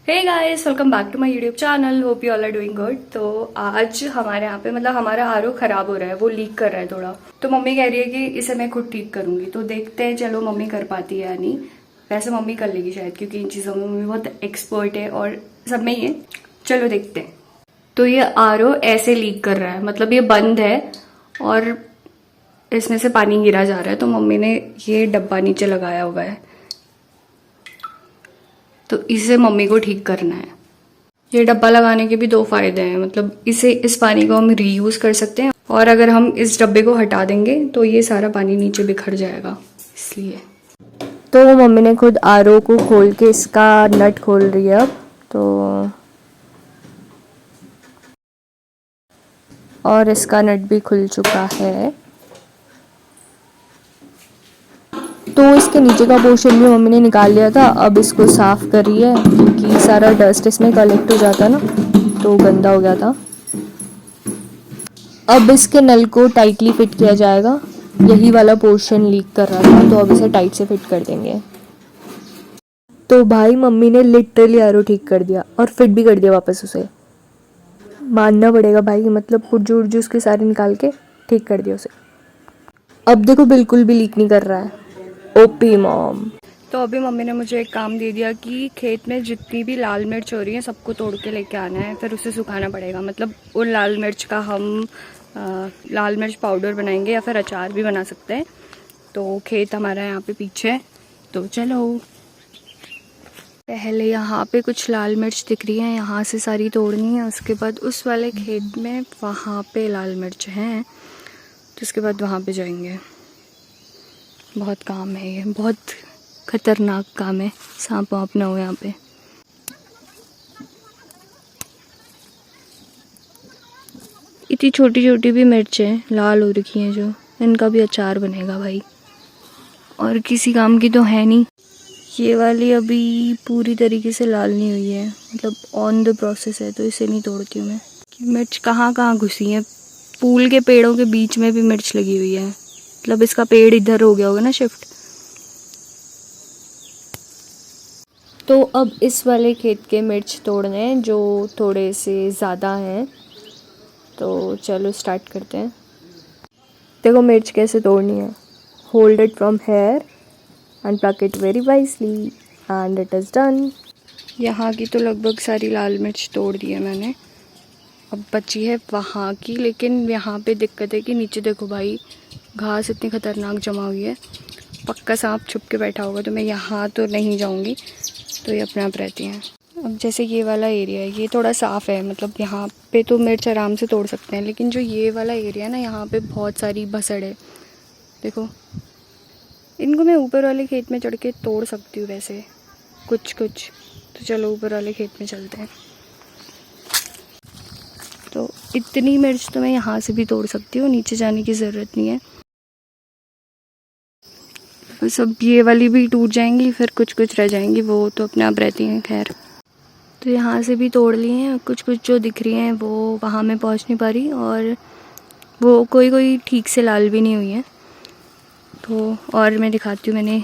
Hey guys, welcome back to my YouTube channel. Hope you all are doing good. तो आज हमारे यहाँ पे मतलब हमारा आरओ खराब हो रहा है, वो लीक कर रहा है थोड़ा। तो मम्मी कह रही है कि इसे मैं खुद ठीक करूंगी। तो देखते हैं, चलो मम्मी कर पाती है या नहीं। वैसे मम्मी कर लेगी शायद, क्योंकि इन चीज़ों में मम्मी बहुत एक्सपर्ट है और सब में ही है। चलो देखते हैं। तो ये आरओ ऐसे लीक कर रहा है, मतलब ये बंद है और इसमें से पानी गिरा जा रहा है। तो मम्मी ने ये डब्बा नीचे लगाया हुआ है, तो इसे मम्मी को ठीक करना है। ये डब्बा लगाने के भी दो फायदे हैं, मतलब इस पानी को हम रीयूज कर सकते हैं, और अगर हम इस डब्बे को हटा देंगे तो ये सारा पानी नीचे बिखर जाएगा, इसलिए। तो मम्मी ने खुद आरओ को खोल के इसका नट खोल रही है अब तो, और इसका नट भी खुल चुका है। तो इसके नीचे का पोर्शन भी मम्मी ने निकाल लिया था, अब इसको साफ कर रही है, क्योंकि सारा डस्ट इसमें कलेक्ट हो जाता ना, तो गंदा हो गया था। अब इसके नल को टाइटली फिट किया जाएगा। यही वाला पोर्शन लीक कर रहा था, तो अब इसे टाइट से फिट कर देंगे। तो भाई मम्मी ने लिटरली आरओ ठीक कर दिया और फिट भी कर दिया वापस उसे। मानना पड़ेगा भाई, मतलब पुर्जू उर्जू उसके सारे निकाल के ठीक कर दिया उसे। अब देखो बिल्कुल भी लीक नहीं कर रहा है। OP mom. तो अभी मम्मी ने मुझे एक काम दे दिया कि खेत में जितनी भी लाल मिर्च हो रही है सबको तोड़ के लेके आना है, फिर उसे सुखाना पड़ेगा। मतलब उन लाल मिर्च का हम लाल मिर्च पाउडर बनाएंगे या फिर अचार भी बना सकते हैं। तो खेत हमारा यहाँ पे पीछे है, तो चलो। पहले यहाँ पे कुछ लाल मिर्च दिख रही है, यहाँ से सारी तोड़नी है। उसके बाद उस वाले खेत में वहाँ पे लाल मिर्च हैं, तो उसके बाद वहाँ पे जाएंगे। बहुत काम है ये, बहुत खतरनाक काम है, सांप वाप ना हो यहाँ पे। इतनी छोटी छोटी भी मिर्चें लाल हो रखी हैं जो, इनका भी अचार बनेगा भाई, और किसी काम की तो है नहीं। ये वाली अभी पूरी तरीके से लाल नहीं हुई है, मतलब ऑन द प्रोसेस है, तो इसे नहीं तोड़ती हूँ मैं। मिर्च कहाँ कहाँ घुसी है, फूल के पेड़ों के बीच में भी मिर्च लगी हुई है, मतलब इसका पेड़ इधर हो गया होगा ना शिफ्ट। तो अब इस वाले खेत के मिर्च तोड़ने हैं जो थोड़े से ज़्यादा हैं, तो चलो स्टार्ट करते हैं। देखो मिर्च कैसे तोड़नी है। Hold it from here and plug it very wisely and it is done. यहाँ की तो लगभग सारी लाल मिर्च तोड़ दी है मैंने, अब बची है वहाँ की। लेकिन यहाँ पे दिक्कत है कि नीचे देखो भाई, घास इतनी खतरनाक जमा हुई है, पक्का सांप छुप के बैठा होगा। तो मैं यहाँ तो नहीं जाऊँगी, तो ये अपने आप रहती हैं। अब जैसे ये वाला एरिया है, ये थोड़ा साफ़ है, मतलब यहाँ पे तो मिर्च आराम से तोड़ सकते हैं। लेकिन जो ये वाला एरिया है ना, यहाँ पे बहुत सारी भसड़ है। देखो, इनको मैं ऊपर वाले खेत में चढ़ के तोड़ सकती हूँ वैसे कुछ कुछ। तो चलो ऊपर वाले खेत में चलते हैं। तो इतनी मिर्च तो मैं यहाँ से भी तोड़ सकती हूँ, नीचे जाने की ज़रूरत नहीं है। बस अब ये वाली भी टूट जाएंगी, फिर कुछ कुछ रह जाएंगी, वो तो अपने आप रहती हैं। खैर, तो यहाँ से भी तोड़ लिए हैं। कुछ कुछ जो दिख रही हैं वो वहाँ मैं पहुँच नहीं पा रही, और वो कोई कोई ठीक से लाल भी नहीं हुई है। तो और मैं दिखाती हूँ, मैंने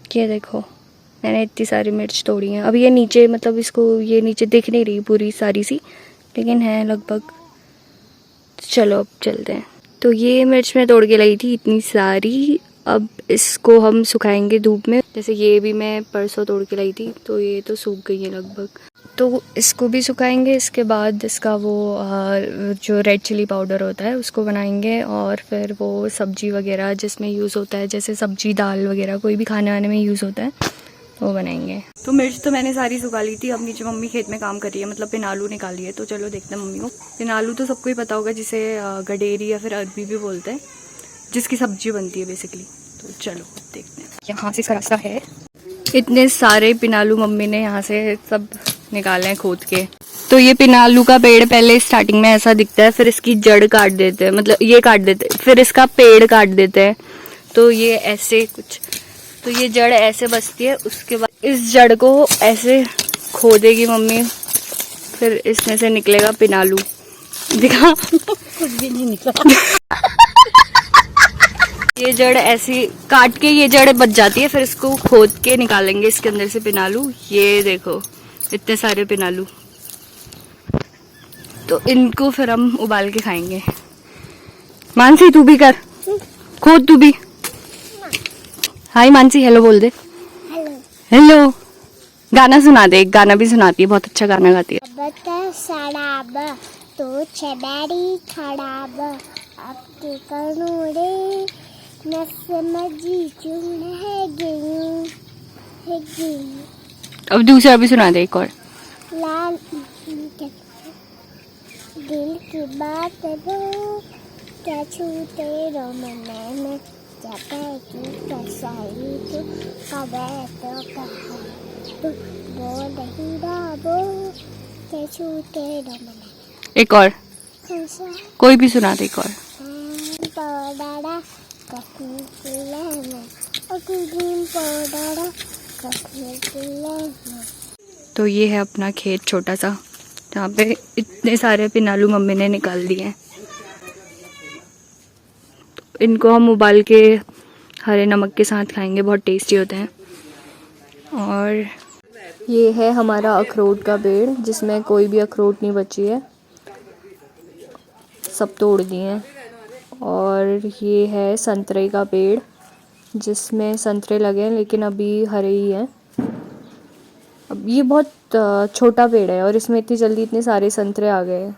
क्या देखो, मैंने इतनी सारी मिर्च तोड़ी हैं। अब ये नीचे, मतलब इसको ये नीचे दिख नहीं रही पूरी सारी सी, लेकिन है लगभग। चलो अब चलते हैं। तो ये मिर्च मैं तोड़ के लाई थी इतनी सारी, अब इसको हम सुखाएंगे धूप में। जैसे ये भी मैं परसों तोड़ के लाई थी, तो ये तो सूख गई है लगभग, तो इसको भी सुखाएंगे। इसके बाद इसका वो जो रेड चिली पाउडर होता है उसको बनाएंगे, और फिर वो सब्जी वगैरह जिसमें यूज़ होता है, जैसे सब्जी दाल वगैरह कोई भी खाने वाने में यूज़ होता है, वो बनाएंगे। तो मिर्च तो मैंने सारी सुखा ली थी। अब नीचे मम्मी खेत में काम कर रही है, मतलब पिनालू निकाली है। तो चलो देखते हैं मम्मी को। पिनालू तो सबको ही पता होगा, जिसे गडेरी या फिर अरबी भी बोलते हैं, जिसकी सब्जी बनती है बेसिकली। तो चलो देखते हैं। यहाँ से इसका रास्ता है। इतने सारे पिनालू मम्मी ने यहाँ से सब निकाले हैं खोद के। तो ये पिनालू का पेड़ पहले स्टार्टिंग में ऐसा दिखता है, फिर इसकी जड़ काट देते हैं, मतलब ये काट देते हैं, फिर इसका पेड़ काट देते हैं, तो ये ऐसे कुछ। तो ये जड़ ऐसे बसती है, उसके बाद इस जड़ को ऐसे खोदेगी मम्मी, फिर इसमें से निकलेगा पिनालू। दिखा कुछ भी नहीं निकला। ये जड़ ऐसी काट के ये जड़ बच जाती है, फिर इसको खोद के निकालेंगे इसके अंदर से पिनालू। ये देखो, इतने सारे पिनालू। तो इनको फिर हम उबाल के खाएंगे। मानसी तू भी कर, खोद तू भी। हाय मानसी, हेलो बोल दे। हेलो। हेलो। गाना सुना दे, एक गाना भी सुनाती है, बहुत अच्छा गाना गाती है। सड़ाब तो छड़ी खड़ाब आपके कनूरे न समझी चुन है गयूं है गयूं। अब दूसरा भी सुना दे, एक और। लाल दिल की बात दो क्या छूते रोमने में जाता है कि कसाई तू कबे तो कहा तू बोल ही राबो क्या छूते रोमने। एक और, कोई भी सुना दे, एक और। पाउडरा कश्मीर की लहना और क्रीम पाउडरा कश्मीर की लहना। तो ये है अपना खेत छोटा सा, जहाँ पे इतने सारे पिनालू मम्मी ने निकाल दिए हैं। इनको हम उबाल के हरे नमक के साथ खाएंगे, बहुत टेस्टी होते हैं। और ये है हमारा अखरोट का पेड़, जिसमें कोई भी अखरोट नहीं बची है, सब तोड़ दिए हैं। और ये है संतरे का पेड़, जिसमें संतरे लगे हैं लेकिन अभी हरे ही हैं। अब ये बहुत छोटा पेड़ है और इसमें इतनी जल्दी इतने सारे संतरे आ गए हैं।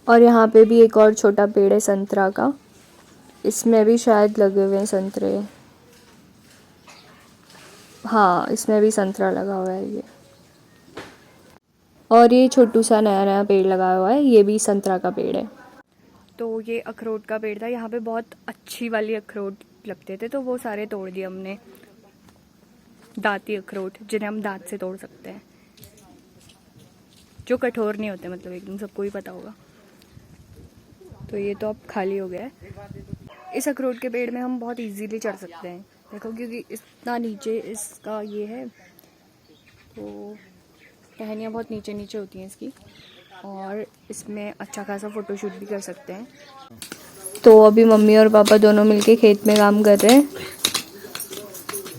और यहाँ पे भी एक और छोटा पेड़ है संतरा का, इसमें भी शायद लगे हुए हैं संतरे। हाँ, इसमें भी संतरा लगा हुआ है ये। और ये छोटू सा नया नया पेड़ लगा हुआ है, ये भी संतरा का पेड़ है। तो ये अखरोट का पेड़ था, यहाँ पे बहुत अच्छी वाली अखरोट लगते थे, तो वो सारे तोड़ दिए हमने। दांती अखरोट, जिन्हें हम दांत से तोड़ सकते हैं, जो कठोर नहीं होते, मतलब एकदम, सबको ही पता होगा। तो ये तो अब खाली हो गया है। इस अखरोट के पेड़ में हम बहुत इजीली चढ़ सकते हैं, देखो, क्योंकि इतना नीचे इसका ये है, तो टहनियाँ बहुत नीचे नीचे होती हैं इसकी, और इसमें अच्छा खासा फोटोशूट भी कर सकते हैं। तो अभी मम्मी और पापा दोनों मिलके खेत में काम कर रहे हैं।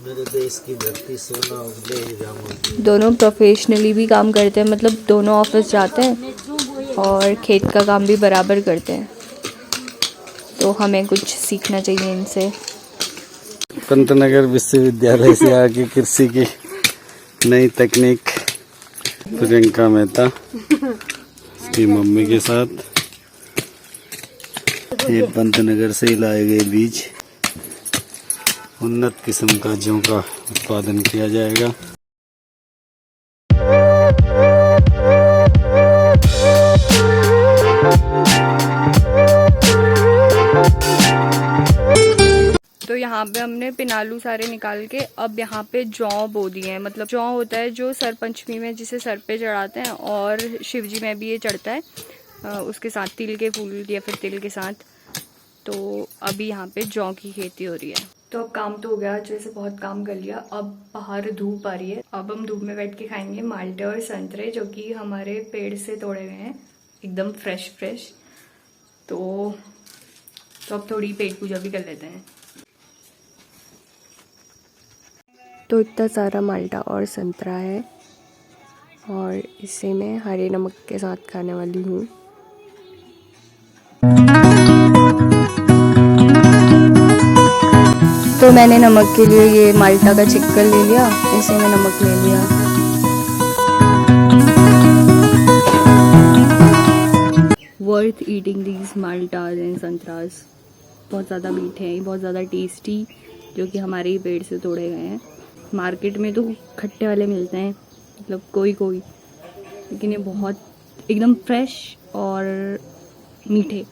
मेरे देश की धरती सोना उगले ही जामुन। दोनों प्रोफेशनली भी काम करते हैं, मतलब दोनों ऑफिस जाते हैं और खेत का काम भी बराबर करते हैं, तो हमें कुछ सीखना चाहिए इनसे। पंतनगर विश्वविद्यालय से आके कृषि की नई तकनीक, प्रियंका मेहता की मम्मी के साथ। ये पंतनगर से लाए गए बीज, उन्नत किस्म का जौ का उत्पादन किया जाएगा। तो यहाँ पे हमने पिनालू सारे निकाल के अब यहाँ पे जौ बो दिए हैं। मतलब जौ होता है जो सर पंचमी में जिसे सर पे चढ़ाते हैं, और शिवजी में भी ये चढ़ता है, उसके साथ तिल के फूल या फिर तिल के साथ। तो अभी यहाँ पे जौ की खेती हो रही है। तो अब काम तो हो गया, जैसे बहुत काम कर लिया। अब बाहर धूप आ रही है, अब हम धूप में बैठ के खाएंगे माल्टे और संतरे, जो कि हमारे पेड़ से तोड़े गए हैं, एकदम फ्रेश फ्रेश। तो अब थोड़ी पेट पूजा भी कर लेते हैं। तो इतना सारा माल्टा और संतरा है, और इसे मैं हरे नमक के साथ खाने वाली हूँ। तो मैंने नमक के लिए ये माल्टा का छिक्कर ले लिया, इसे मैं नमक ले लिया। Worth eating these maltas and santras. बहुत ज़्यादा मीठे हैं, बहुत ज़्यादा टेस्टी, जो कि हमारे ही पेड़ से तोड़े गए हैं। मार्केट में तो खट्टे वाले मिलते हैं, मतलब कोई कोई, लेकिन ये बहुत एकदम फ्रेश और मीठे।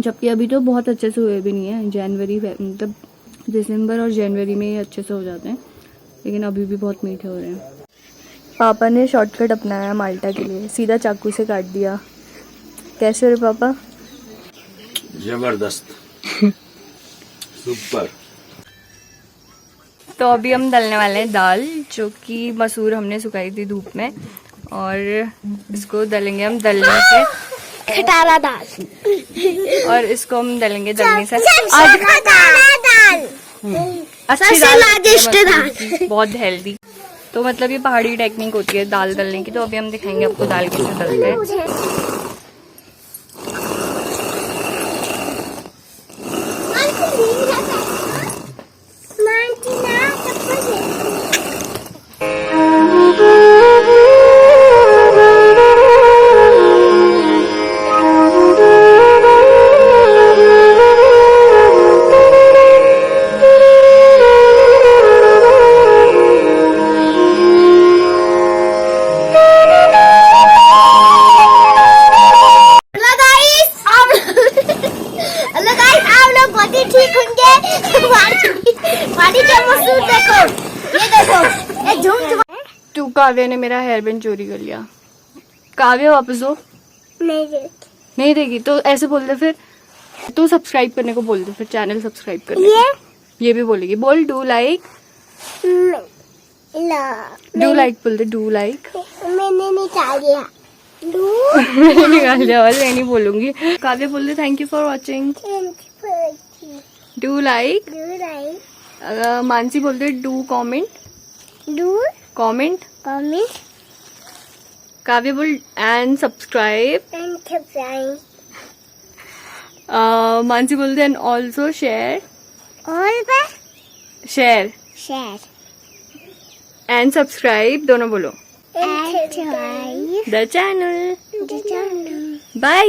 जबकि अभी तो बहुत अच्छे से हुए भी नहीं है, जनवरी मतलब दिसंबर और जनवरी में ये अच्छे से हो जाते हैं, लेकिन अभी भी बहुत मीठे हो रहे हैं। पापा ने शॉर्टकट अपनाया माल्टा के लिए, सीधा चाकू से काट दिया। कैसे रे पापा? जबरदस्त। सुपर। तो अभी हम डालने वाले हैं दाल, जो कि मसूर हमने सुखाई थी धूप में, और इसको डालेंगे हम दलने से। खटारा दाल। और इसको हम डालेंगे दलने से। खटारा दाल। अच्छी दाल, बहुत हेल्दी। तो मतलब ये पहाड़ी टेक्निक होती है दाल तलने की। तो अभी हम दिखाएंगे आपको दाल कैसे तलते हैं। ठीक होंगे। पानी क्या मशहूर देखो, ये देखो, ये झूम तू काव्या ने मेरा हेयर बैंड चोरी कर लिया। काव्या वापस दो। नहीं देगी तो ऐसे बोल दे फिर। तू सब्सक्राइब करने को बोल दे फिर, चैनल सब्सक्राइब करने ये भी बोलेगी। बोल डू लाइक बोल दे। डू लाइक मैंने निकाल दिया। मैंने निकाल दिया वाले मैं नहीं बोलूंगी। काव्या बोल दे thank you for watching. Do like. Mansi बोल दे डू कॉमेंट। कॉमेंट। काव्या बोल एंड सब्सक्राइब। मानसी बोल दे and also share and subscribe दोनों बोलो द चैनल। बाय।